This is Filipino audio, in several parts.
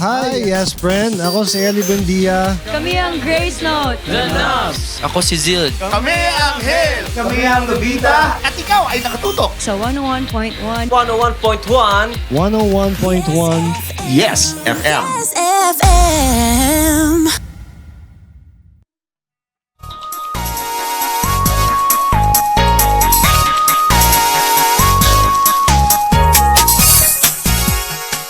Hi, yes friend. Ako si Ellie Buendia. Kami ang Grace Note. The Nubs. Ako si Zil. Kami ang Hel! Kami ang Nobita! At ikaw ay nakatutok Sa 101.1. 101.1. 101.1. Yes, FM! FM.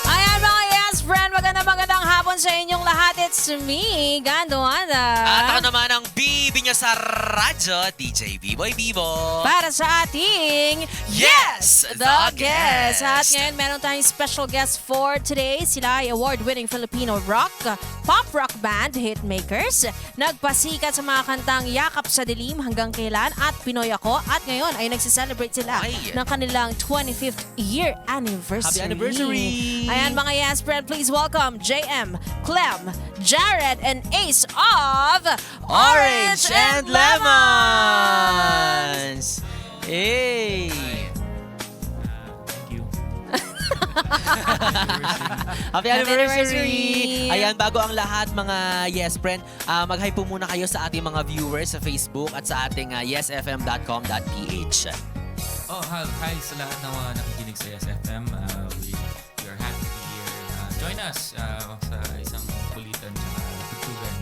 Ayan mga yes friend, magandang hapon sa inyong lahat. It's me, Gando Anda. At ako naman ang bibi niya sa radyo, DJ B-Boy Bibo. Para sa ating Yes, the Guest. At ngayon meron tayong special guest for today. Sila ay award-winning Filipino rock, pop rock band, Hitmakers. Nagpasikat sa mga kantang Yakap sa Dilim, Hanggang Kailan at Pinoy Ako. At ngayon ay nagsiselebrate sila Ay. ng kanilang 25th year anniversary. Happy anniversary! Ayan mga yes friend, please welcome JM, Clem, Jared, and Ace of Orange and Lemons! Hey! Happy anniversary! Ayan, bago ang lahat mga Yes Friend, mag-hi po muna kayo sa ating mga viewers sa Facebook at sa ating yesfm.com.ph. Oh, hi sa lahat ng mga nakikinig sa SFM. We are happy to be here. Join us sa isang kulitan tsaka tugtugan.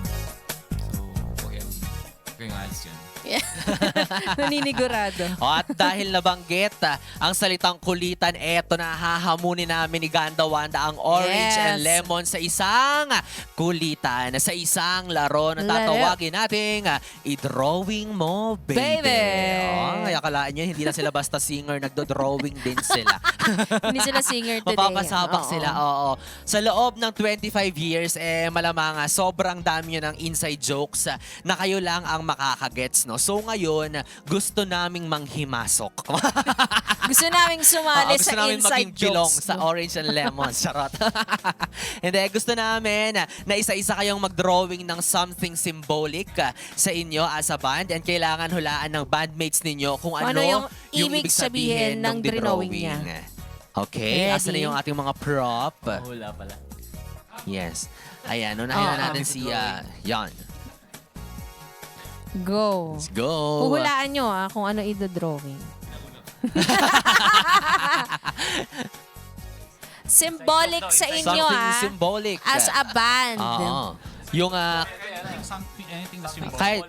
So, okay ang alis dyan. Naninigurado. At dahil nabanggit ang salitang kulitan, eto na hahamunin namin ni Ganda Wanda ang Orange and Yes. Lemon sa isang kulitan, sa isang laro na tatawagin nating i-drawing mo, baby. Baby. Oh, akalaan nyo, hindi na sila basta singer, nagdo-drawing din sila. Hindi sila singer today. Mapapasabak Oo. sila, oo. Sa loob ng 25 years, malamang sobrang dami nyo ng inside jokes na kayo lang ang makakagets, no? So ngayon, gusto naming manghimasok. Gusto naming sumali Gusto sa namin maging inside pilong jokes. sa Orange and Lemon. Charot. Hindi, gusto namin na isa-isa kayong mag-drawing ng something symbolic sa inyo as a band and kailangan hulaan ng bandmates ninyo kung ano, Ano yung ibig sabihin ng drawing niya. Okay, Ready? asa na yung ating mga prop? Hula pala. Yes. Ayan, unahin na natin si Yan. Go. Let's go. Huhulaan nyo kung ano i-drawing. Symbolic sa inyo Something symbolic. as a band. Oo. Yung kahit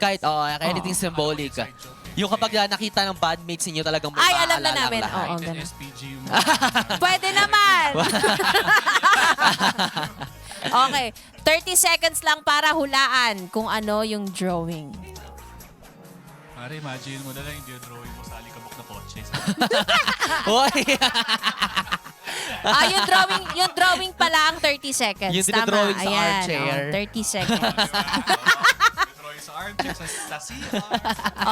anything symbolic. Yung kapag nakita ng bandmates niyo talagang Ay, alam na maaalala ang namin. lahat. Oo, ganun. SPG yung... Pwede naman. Okay, 30 seconds lang para hulaan kung ano yung drawing. Pare, imagine mo na lang yung drawing mo sa alikabok na kotse. Hoy! Yung drawing pala ang 30 seconds. Yung Tama. dinodrawing sa Ayan, armchair. 30 seconds. Drawing sa armchair, sa CR.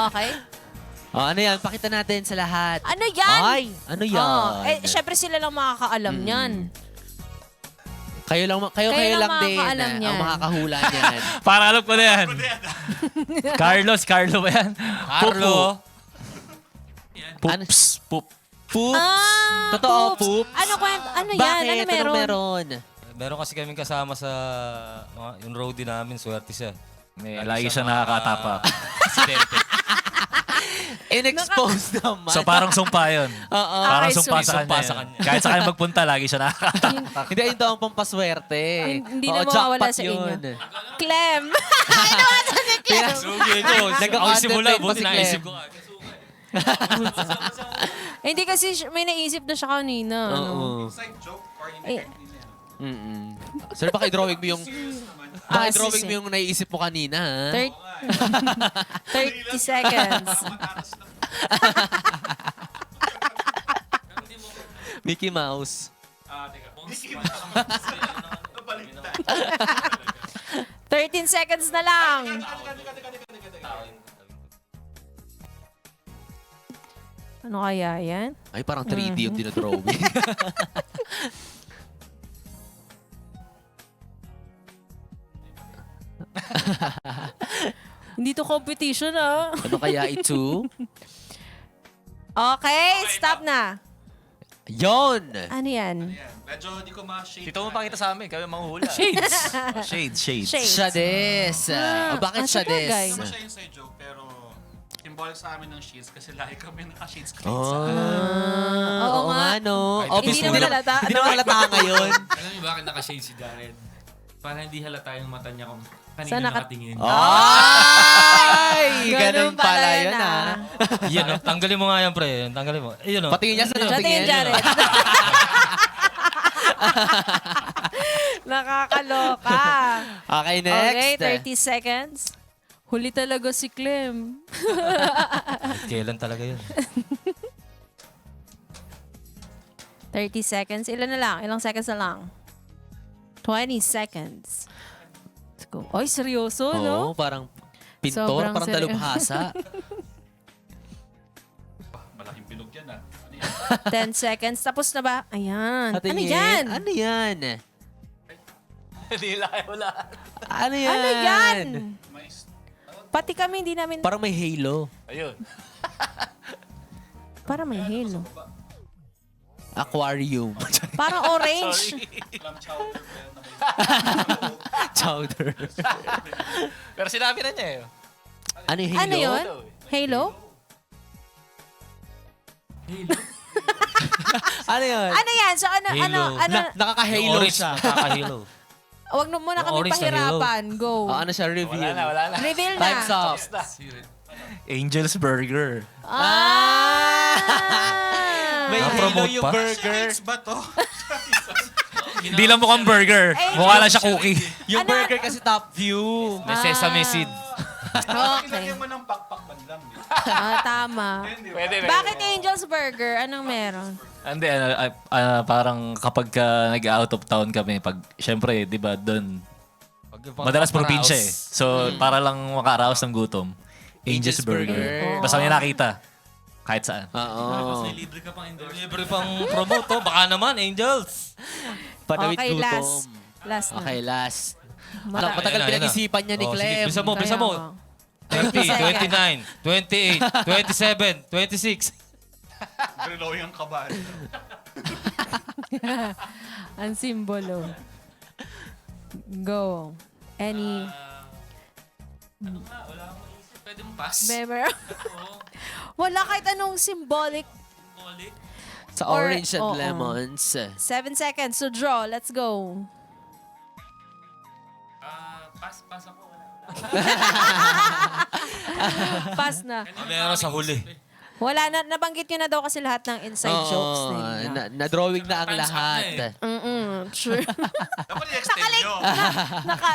Okay. Ano yan? Pakita natin sa lahat. Ano yan? Ay, ano yan? Syempre sila lang makakaalam niyan. Kayo lang Kayo lang din makakaalam ang yan. makakahula niyan. Para alam ko na yan. Carlo ba yan? Carlo. Poops. Poop. Poops. Totoo, poops. Ano kwento? Ano yan? Bakit? Ano meron? Anong meron? Meron kasi kaming kasama sa yung roadie namin, swerte siya. Lagi siya nakakatapak. Aksidente. In-expose naman. So parang sumpa yun. Oo. Parang Okay, sumpa so- sa kanya. Kahit sa kanya magpunta, lagi siya nakakatapak. Hindi, ito ang pampaswerte. Hindi Oo, na mawawala jackpot sa yun. inyo. Clem! Ano sa ni Clem? Sugi ko. Ako simula, Nag-contemplate pa buti si naisip Clem. ko. Hindi kasi may naisip na siya kanina. Oo. Eh, Mm-mm. Sir, baka i-drawing mo yung... Baka i-drawing mo yung naiisip mo kanina, ha? 30 seconds. Mickey Mouse. 13 seconds na lang. Ano kaya yan? Ay, parang 3D yung dinodrawing. Hindi to competition Ano kaya ito? Okay, stop na. Yon! Ano yan? Medyo hindi ko ma-shade. Dito mo pakita sa amin, kami manguhula. Shades. Shades. Shades. Shades. Bakit sa Shades? bagay. Hindi naman siya inside joke, pero symbolic sa amin ng shades kasi lagi kami naka-shades clean Oh. sa Oo Oo nga, no. Hindi naman halata. Hindi naman halata ngayon. Alam niyo bakit naka-shade si Jared? Para hindi halata yung mata niya kung kanina Saan nakatingin. Ay! Ganun Ganun pala pala yun, yun, ah. Yan, oh, tanggalin mo nga yan, pre. Tanggalin mo. Ayun, oh. Patingin niya sa Sa tingin, nakatingin. Jared. Nakakaloka. Okay, next. Okay, 30 seconds. Huli talaga si Clem. Kailan talaga yun? 30 seconds. Ilan na lang? Ilang seconds na lang? 20 seconds. Let's go. Oy, seryoso, no? Oo, parang pintor, Sobrang parang seryo- dalubhasa. Malaking bilog yan ah. Ano yan? 10 seconds. Tapos na ba? Ayan. Patingin. Ano yan? Ano yan? Hindi lang wala. Ano yan? Ano yan? Pati kami hindi namin... Parang may halo. Ayun. Para may halo. Aquarium. Parang orange. Clam chowder pa yan na may Chowder. Pero sinabi na niya eh. Ano yung halo? Ano yun? Halo? Ano yun? Ano yan? So ano, Halo. ano? Nakaka-halo Orange siya. nakaka-halo. Wag na muna Yung kami orange na pahirapan. Go. Ano siya? Reveal. Wala na. Reveal na. Time's up. Angel's Burger. Ah! May halo Na-promote yung pa? burger. shades ba to? Hindi lang mukhang burger. Eh, Mukha lang siya cookie. Yung Ano? burger kasi top view. May sesame seed. Okay. Ilagyan mo ng pakpak man lang. Tama. Pwede. Bakit Angel's Burger? Anong meron? Hindi, parang kapag nag-out of town kami, pag, syempre, di ba, doon, madalas probinsya eh. So, para lang makaraos ng gutom, Angel's Burger. Basta may nakita. Kahit saan. Oo. May libre ka pang endorse. Libre pang promote to. Baka naman, Angels. Panawid Okay, gutom. last. Last na. Okay, last. Mata- Matagal Ayun na, pinag-isipan niya ni Oh, sige, Clem. bisa mo. Kaya nga. 30, 29, 28, 27, 26. Reloy ang kabal. Ang simbolo. Go. Any Wala akong isip. Pwede mo pass. member? Wala kahit anong symbolic. Symbolic. Sa Or- orange and oo. lemons. 7 seconds to draw. Let's go. Pass ako. Wala. Pass na. Meron sa huli. Wala na. Nabanggit nyo na daw kasi lahat ng inside jokes Oo, nila. na-drawing na ang Time's up lahat. na Sure. Dapat i-extend nyo.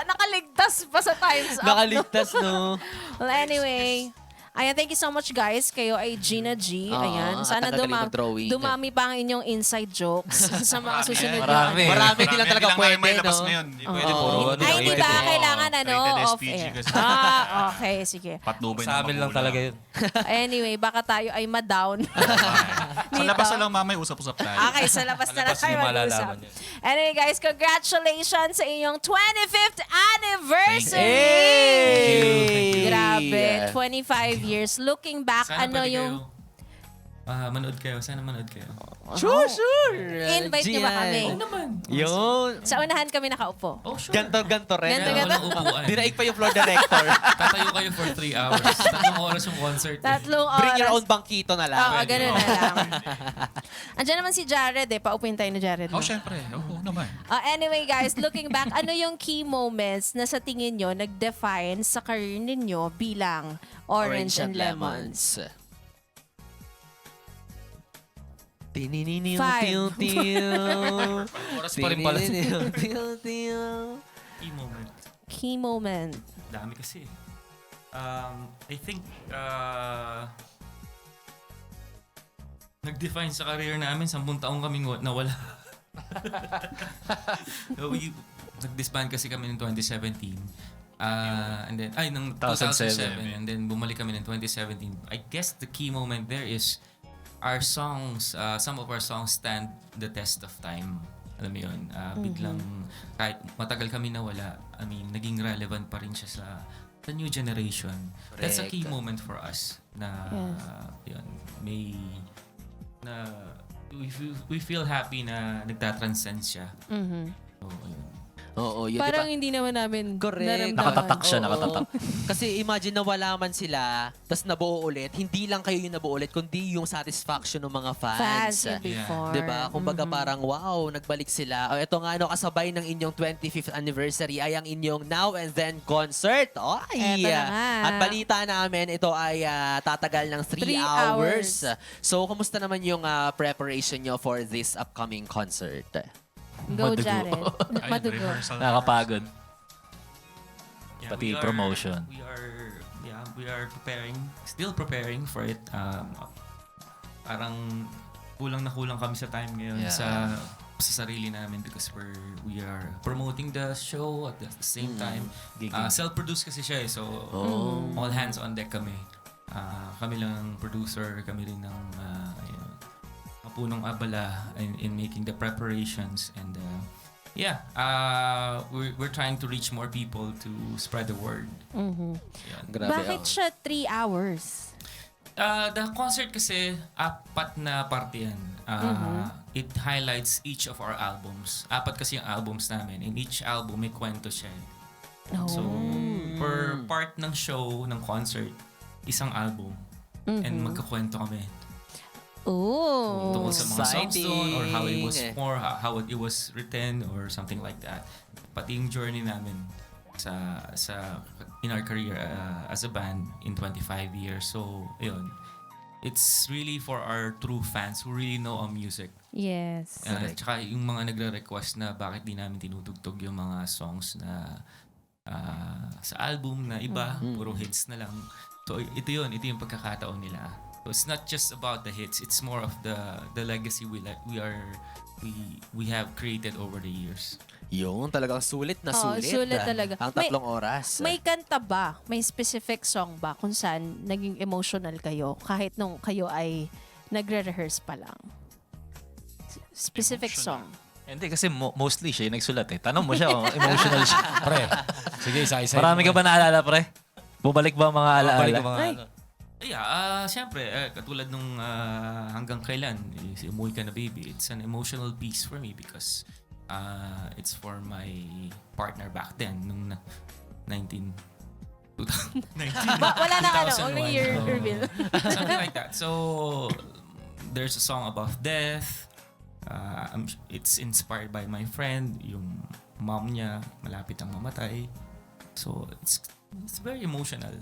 Nakaligtas pa sa time's up. Nakaligtas, no? Well, anyway. Ayan, thank you so much guys. Kayo ay Gina G. Oo, Ayan, sana at ang galing mag-drawing. dumami pa ang inyong inside jokes sa mga susunod Marami. na. Marami, hindi lang talaga pwede, may labas no? ngayon. Pwede puro ano. Ay, hindi pwede ba? puro- Kailangan ano, Rated off SPG air. kasi. Okay, sige. Patnubay Sa amin lang talaga yun. Anyway, baka tayo ay ma-down. Sa labas na lang mamay, usap-usap tayo. Okay, sa labas na lang Labas tayo hindi mag-usap. malalaman yun. Anyway guys, congratulations sa inyong 25th anniversary! Hey! Grabe, 25 years. Looking back, Sana ano pwede yung... kayo. Manood kayo. Sana manood kayo. Sure. Invite niyo ba kami? Yun. Sa unahan kami nakaupo. Oh, sure. Ganto rin. Ganto, Kaya ganto. walang upuan. Dinaig pa yung floor director. Tatayo kayo for 3 hours. 3 oras yung concert. 3 oras. Bring your own bangkito na lang. Oo, ganun na lang. Andiyan naman si Jared eh. Paupuin tayo ni Jared. Oh, no? syempre. Oo naman. Anyway guys, looking back, ano yung key moments na sa tingin nyo nag-define sa career ninyo bilang Orange and Lemons? Tininiw, Five. tiw-tiw. Oras pa rin pala. Tininiw, tiw-tiw. Key moment. Key moment. Dami kasi. I think nag-define sa career namin, 10 taong kaming nawala. So, nag-disband kasi kami ng 2017. And then, ng 2007. And then, bumalik kami ng 2017. I guess the key moment there is our songs, some of our songs stand the test of time. Alam mo yun, biglang kahit matagal kami nawala, I mean, naging relevant pa rin siya sa the new generation. That's a key Correct. moment for us na yun, may na we feel happy na nagtatranscend siya. So, ayun. Oo, yun. Parang diba? hindi naman namin Correct. naramdaman. Nakatatak siya, Oo. nakatatak. Kasi imagine na wala man sila, tas nabuo ulit. Hindi lang kayo yung nabuo ulit, kundi yung satisfaction ng mga fans. Fans yung before. Diba? Kumbaga parang, wow, nagbalik sila. O, ito nga, kasabay ng inyong 25th anniversary ay ang inyong Now and Then concert. Ay! Eto na nga. At balita namin, ito ay tatagal ng 3 3 hours. hours. So, kumusta naman yung preparation nyo for this upcoming concert? Go, Madugo. Jared. Ayun, Madugo. rehearsal. Nakakapagod. Yeah, Pati we are- promotion. We are still preparing for it. Parang kulang na kulang kami sa time ngayon Yeah. sa sarili namin because we are promoting the show at the same time. Gigging. Self-produced kasi siya so all hands on deck kami. Kami lang ang producer, kami rin ang punong abala in making the preparations and we're trying to reach more people to spread the word. Yan. Grabe. Bakit siya 3 hours? The concert kasi 4 na parte yan. It highlights each of our albums. 4 kasi yung albums namin. In each album may kwento siya. So per part ng show, ng concert, isang album. And magkakwento kami. Oh. Tungkol sa mga songs doon or how it was Exciting. how it was written or something like that. Pati yung journey namin sa in our career as a band in 25 years. So, yun. It's really for our true fans who really know our music. Yes. Tsaka yung mga nagre-request na bakit di namin tinutugtog yung mga songs na sa album na iba, puro hits na lang. So, ito yung pagkakataon nila. So it's not just about the hits. It's more of the legacy we have created over the years. Yung talagang sulit na Oo, sulit. sulit talaga. Ang 3 oras. May kanta ba? May specific song ba kung saan naging emotional kayo kahit nung kayo ay nagre-rehearse pa lang? Specific Emotional. song. Hindi kasi mostly siya yung nagsulat eh. Tanong mo siya kung emotional siya. Pre, sige, isa-isa. Marami ka ba naalala, pre? Bumalik ba ang mga alaala? Balik ko mga Ay. ano. Yeah, siyempre, katulad nung Hanggang Kailan, si Umuwi Ka Na Baby, it's an emotional piece for me because it's for my partner back then, nung 2019. Wala na ano, 2001. only year So, reveal. something like that. So, there's a song about death. It's inspired by my friend, yung mom niya, malapit ang mamatay. So, it's very emotional.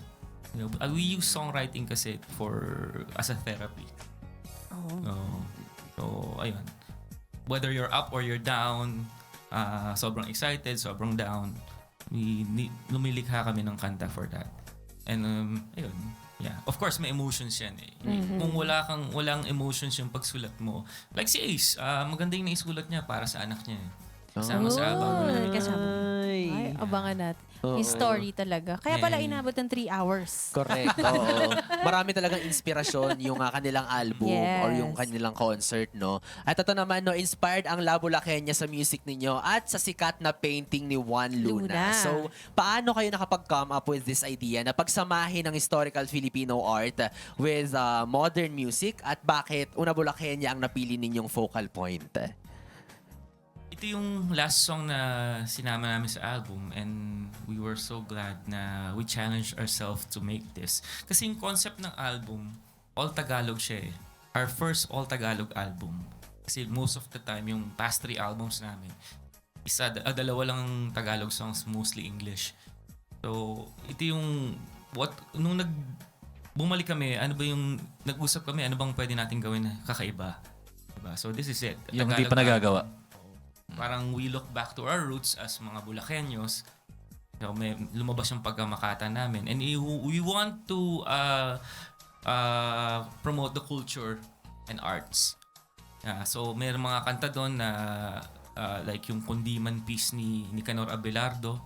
You know, we use songwriting kasi as a therapy. So, ayun. Whether you're up or you're down, sobrang excited, sobrang down, lumilikha kami ng kanta for that. And ayun. Yeah. Of course, may emotions yan eh. Kung walang emotions yung pagsulat mo. Like si Ace, maganda yung naisulat niya para sa anak niya eh. Kasama sa bago namin. Kasama. Ay, abangan natin. Oo. Yung story talaga. Kaya pala Yeah. inabot ng 3 hours. Correct. Oo. Marami talagang inspirasyon yung kanilang album Yes. or yung kanilang concert, no? At ito naman, no, inspired ang Labo La Kenya sa music ninyo at sa sikat na painting ni Juan Luna. Luna. So, paano kayo nakapag-come up with this idea na pagsamahin ng historical Filipino art with modern music at bakit Una Bulaqueña ang napili ninyong focal point? Ito yung last song na sinama namin sa album and we were so glad na we challenged ourselves to make this. Kasi yung concept ng album, all Tagalog siya eh. Our first all Tagalog album. Kasi most of the time, yung past 3 albums namin, dalawa lang Tagalog songs, mostly English. So, ito yung, nung bumalik kami, nag-usap kami, ano bang pwede natin gawin na kakaiba? Diba? So, this is it. Yung hindi Tagalog pa nagagawa. Parang we look back to our roots as mga Bulakeños. So may lumabas yung pagkamakata namin. And we want to promote the culture and arts. So may mga kanta doon na like yung Kundiman piece ni Nicanor Abelardo.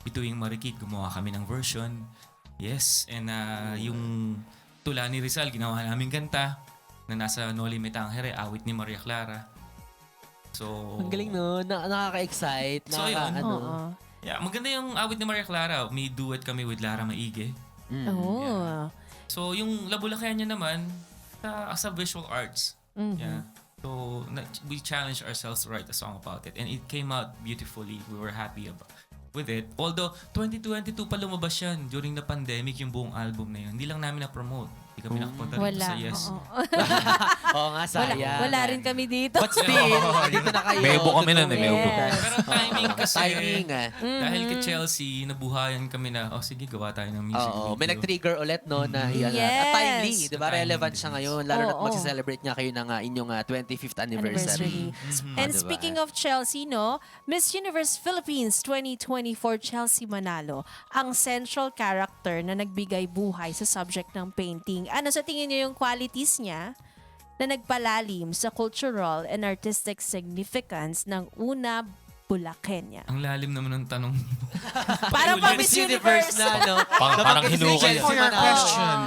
Bituing Marikit, gumawa kami ng version. Yes. And yung Tula ni Rizal, ginawa namin kanta na nasa Noli Me Tangere, awit ni Maria Clara. So, Ang galing, no? Nakaka-excite. So, yun. Oo. Yeah, maganda yung awit ni Maria Clara. May duet kami with Lara Maige. Oh. So, yung La Bulaqueña naman, sa visual arts. Yeah. So we challenged ourselves to write a song about it, and it came out beautifully. We were happy with it. Although 2022 pa lumabas yan during the pandemic, yung buong album na yun. Hindi lang namin na-promote. Hindi kami nakapunta dito Wala. sa Yes. Oo. Oo nga, sayang. Wala rin kami dito. But still, dito na kayo. May ubo kami nun eh, may ubo. Yes. Pero timing kasi, Timing dahil kay Chelsea, nabuhayan kami na, sige, gawa tayo ng music video. Oo, may nag-trigger ulit no na yan. Yes. At timely, 'di ba? Timely Relevant din. siya ngayon lalo na Oo. magse-celebrate nga kayo ng inyong 25th anniversary. And Diba? speaking of Chelsea, no, Miss Universe Philippines 2024 Chelsea Manalo, ang central character na nagbigay buhay sa subject ng painting. Ano sa tingin niyo yung qualities niya na nagpalalim sa cultural and artistic significance ng una Bulacania? Ang lalim naman ng tanong. Para pa Miss Universe. na, no? Parang hinukay.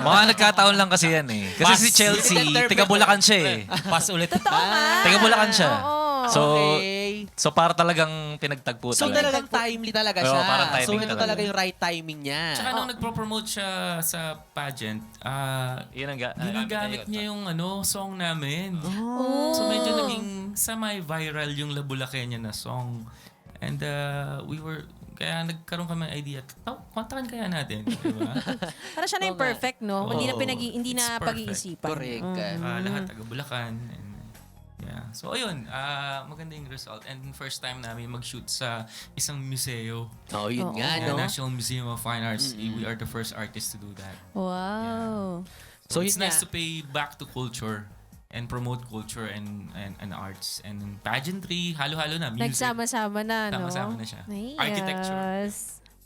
Mga nagkataon lang kasi yan eh. Kasi si Chelsea, tiga Bulacan siya eh. Pass ulit. Totoo nga. Tiga Bulacan siya. Oo. So, Okay. so para talagang pinagtagpo So talaga. talagang timely talaga Oo, siya. parang timing So ito talaga. talaga yung right timing niya. Tsaka nung nagpo-promote siya sa pageant, Yun ang ginagamit niya yung song namin. So medyo naging semi-viral yung La Bulacania na song. And kaya nagkaroon kami ng idea, kontakan kaya natin. Diba? Para siya na yung perfect, no? Hindi na hindi It's na perfect. pag-iisipan. Correct. Lahat taga Bulacan. And, yeah. So ayun, maganda yung result. And first time namin mag-shoot sa isang museo. Oh, yun nga, no? National Museum of Fine Arts. We are the first artists to do that. Wow. So So it's yun nice nga. to pay back to culture and promote culture and arts and pageantry, halo-halo na, music. Nagsama-sama na, no? Sama-sama na siya. Yes. Architecture.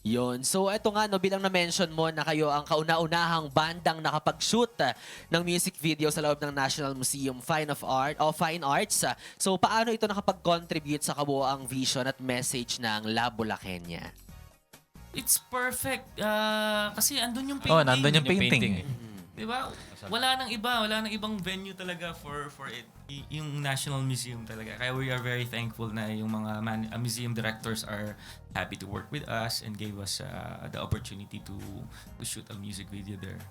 Yun. So, eto nga, no, bilang na-mention mo na kayo ang kauna-unahang bandang nakapag-shoot ng music video sa loob ng National Museum Fine Arts. So, paano ito nakapag-contribute sa kabuoang vision at message ng La Bulacania? It's perfect. Kasi andun yung painting. Oh, nandun yung painting. Diba? Wala nang ibang venue talaga for it. Yung National Museum talaga. Kaya we are very thankful na yung mga museum directors are happy to work with us and gave us the opportunity to shoot a music video there.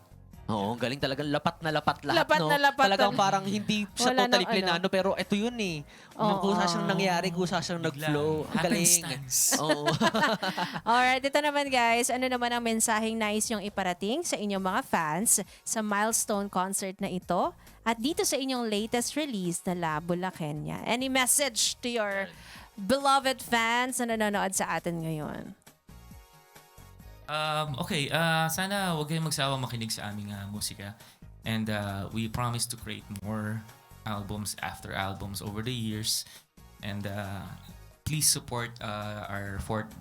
Oo, galing talagang lapat na lapat lahat, Lapat no? na lapat Talagang na- parang hindi siya Wala totally nang plinano, pero ito yun eh. Kusa siyang nangyari, kusa siyang nag-flow. Ang galing. Happenstance. Oo. Alright, ito naman guys. Ano naman ang mensaheng nais yung iparating sa inyong mga fans sa milestone concert na ito at dito sa inyong latest release na La Bulacania? Any message to your beloved fans na nanonood sa atin ngayon? Okay, sana huwag kayong magsawang makinig sa aming musika. And we promise to create more albums after albums over the years. And please support our fourth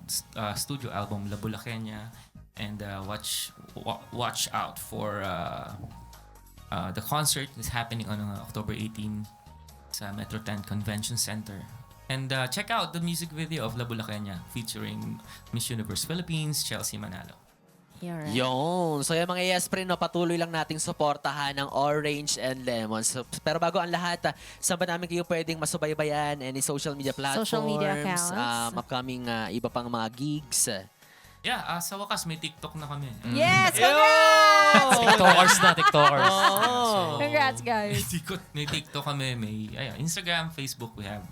studio album, La Bulacania. And watch out for the concert is happening on October 18 sa Metro 10 Convention Center. And check out the music video of La Bulacania featuring Miss Universe Philippines, Chelsea Manalo. Alright. Yun. So yung mga yes, friend, no, patuloy lang nating suportahan ng Orange and Lemon. So, pero bago ang lahat, saan ba namin kayo pwedeng masubaybayan? Any social media platforms? Social media accounts. Upcoming iba pang mga gigs? Yeah, sa wakas may TikTok na kami. Yes! Congrats! TikTokers na, TikTokers. Congrats, guys. May TikTok kami, may Instagram, Facebook we have.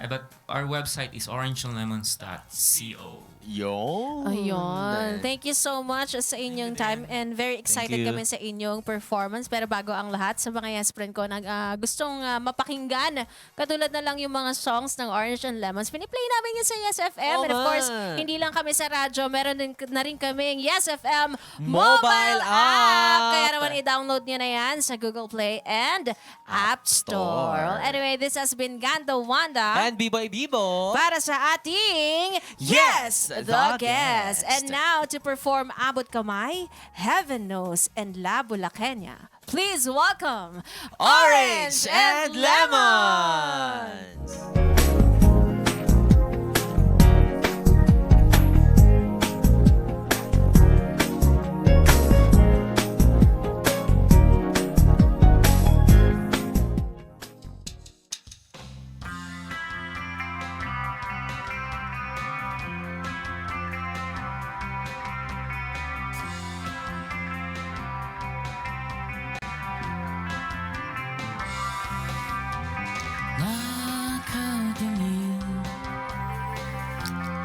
But our website is orangeandlemons.co. Yun. Ayun. Thank you so much sa inyong time and very excited you. kami sa inyong performance. Pero bago ang lahat, sa mga yes friend ko na gustong mapakinggan, katulad na lang yung mga songs ng Orange and Lemons, piniplay namin yun sa Yes FM. And of course, hindi lang kami sa radyo, meron din na rin kaming Yes FM mobile app. Kaya naman i-download nyo na yan sa Google Play and App Store. Well, anyway, this has been Ganda Wanda. And B-Boy Bibo. Para sa ating Yes, the the Guest. Guest. And now to perform Abot Kamay, Heaven Knows, and La Bulacania. Please welcome Orange and Lemons.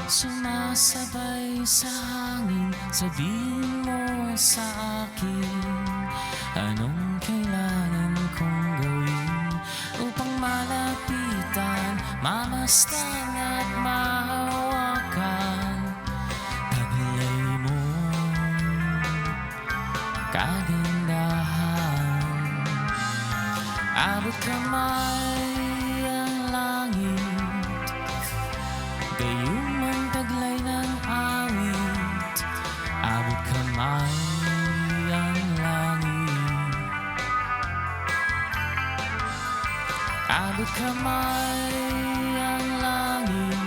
Sumasabay sa hangin, sabihin mo sa akin anong kailangan kong gawin upang malapitan, mamastan at mahawakan taglay mo kagandahan. Abot kamay ang langit, gayong ang taglay ng awit. Abot kamay ang langit, abot kamay ang langit.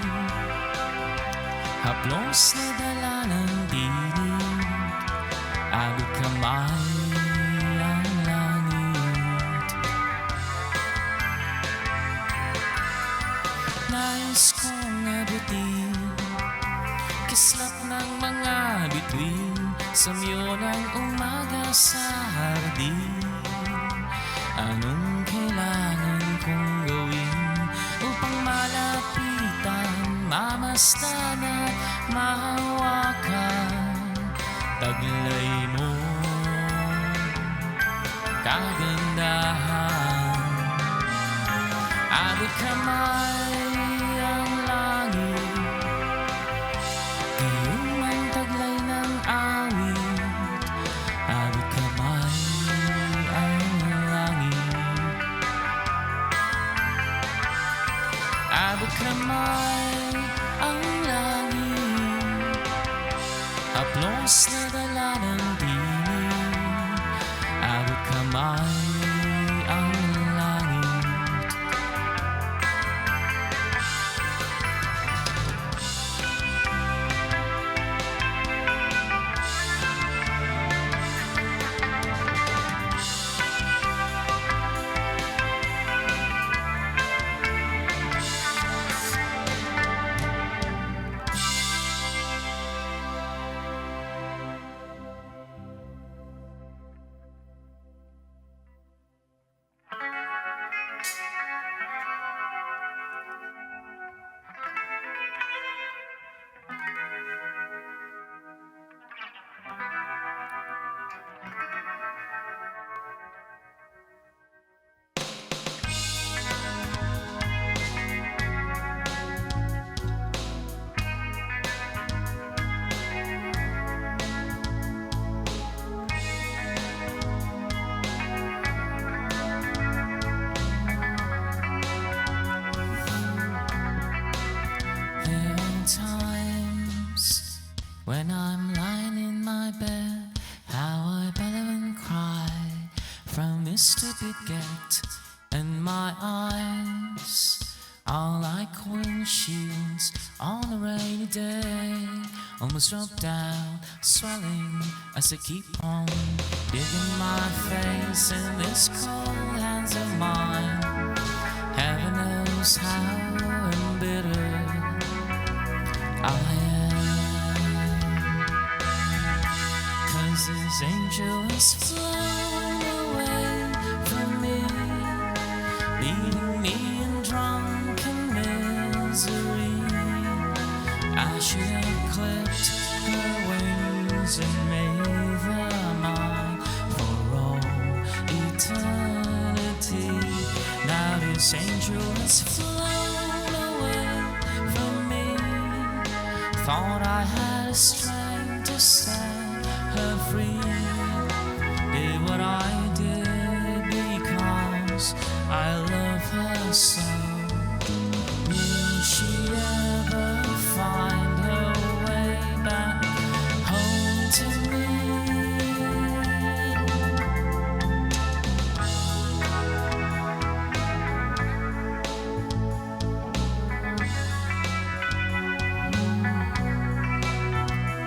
Haplos na dala ng dilim, abot kamay ang langit. Nais kong abutin kislap ng mga bituin, samyo ng umaga sa hardin. Anong kailangan kong gawin upang malapitan, mamastan at mahawakan taglay mo kagandahan. Abot kamay ang langit, gayong ang taglay ng awit. Abot kamay ang langit, abot kamay ang langit. Haplos na dala ng dilim, abot kamay ang langit. There are times when I'm lying in my bed, how I bellow and cry from this stupid get, and my eyes are like windshields on a rainy day, almost drop down, swelling as I keep on digging my face in this cold hands of mine. Heaven knows how embittered I am, 'cause this angel has flown away from me, leaving me in drunken misery. I should have clipped her wings and made them mine for all eternity. Now this angel has flown away from me. Thought I had strength to set her free. Did what I did because I love her so. Will she ever find her way back home to me?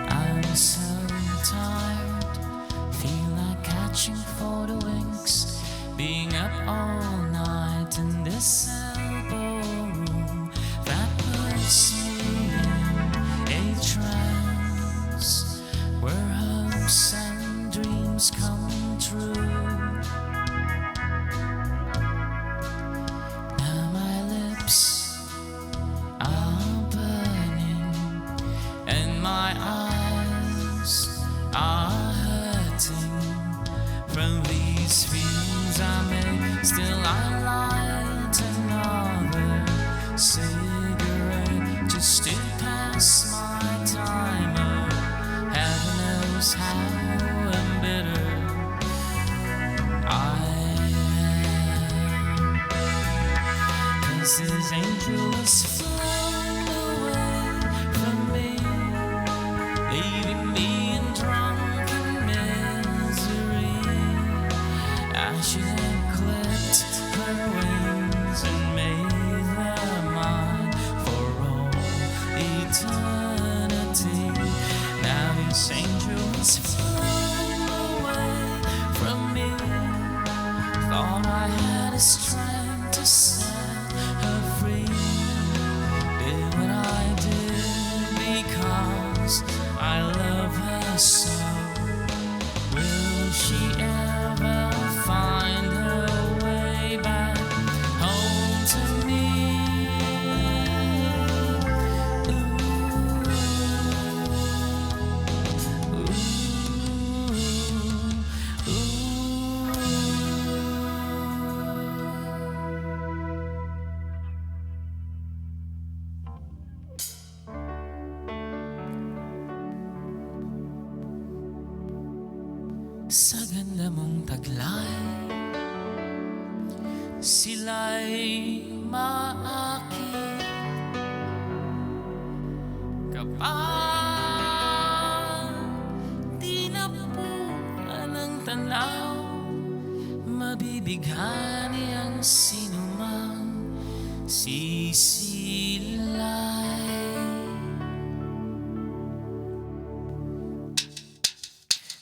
I'm so tired, feel like catching photo winks, being up all night in this cell my eyes are hurting from these fumes I make. Still I light another cigarette just to pass my time. Oh, heaven knows how embittered I am. 'Cause this angel is flown away from me, leaving me in drunken misery. I should have clipped her wings and made them mine for all eternity. Now this angel is flown away from me. Thought I had the strength to set her free. Did what I did because I love her so. Will she ever find her way back home to me? Ooh, sa ganda mong taglay, sila'y maakit kapag di napunan ng tanaw. Mabibighani ang sinumang sisilay.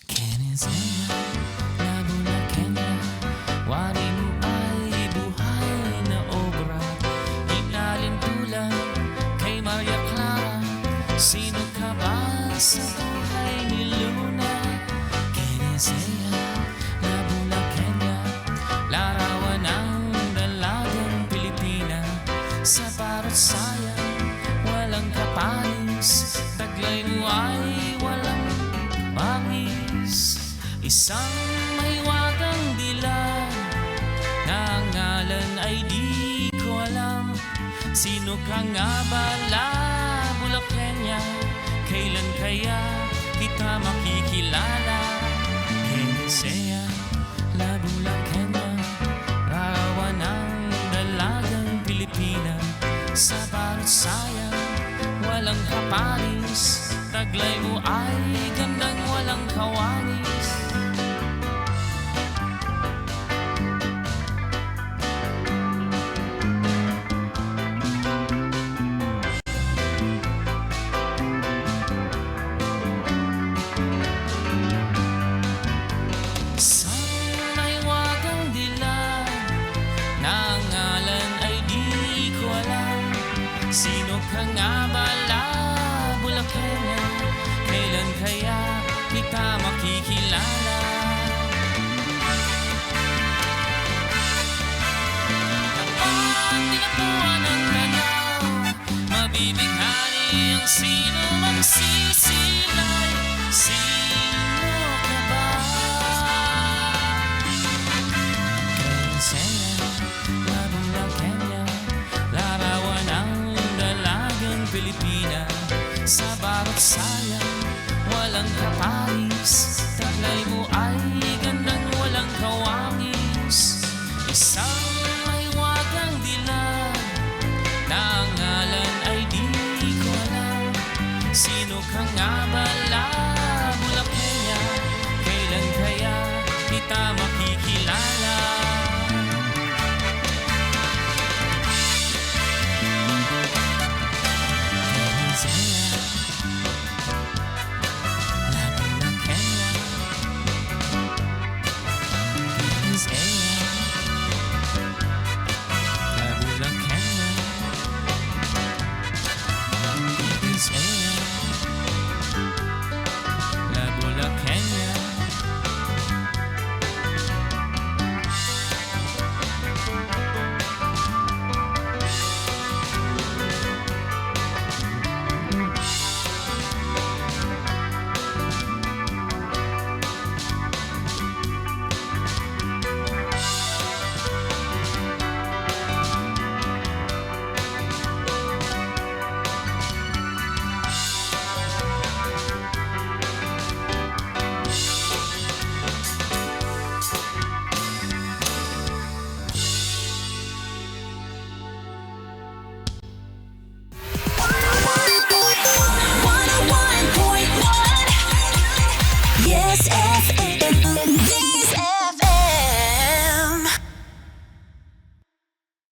Kenesaya, labo na Kenya, wari mo ay buhay na obra. Inalim tulad kay Maria Clara, sino ka ba sa buhay ni Luna? Kenesaya, labo na Kenya, larawan ng dalagang Pilipina. Sa parot sayang, walang kapanis, taglay mo ay walang bangis. Isang mahiwagang dilag na ang ngalan ay di ko alam. Sino ka nga ba, Bulakenya? Kailan kaya kita makikilala? Kenesaya, Bulakenya, larawan ng dalagang Pilipina. Sa parot sayang, walang kapanis, taglay mo ay gandang walang kawangis. Isang mahiwagang dilag na ang ngalan ay di ko alam. Sino ka nga ba, Bulakenya? Kailan kaya kita makikilala? Kapag tinapuan ang tanaw, mabibighani ang sino magsisilay. Sino ka ba? Kenesaya, Bulakenya, larawan ng dalagang Pilipina. Sa barot sayang, walang kaparis, taglay mo ay gandang walang kawangis. Isang mahiwagang dilag na ang ngalan ay di ko alam. Sino ka nga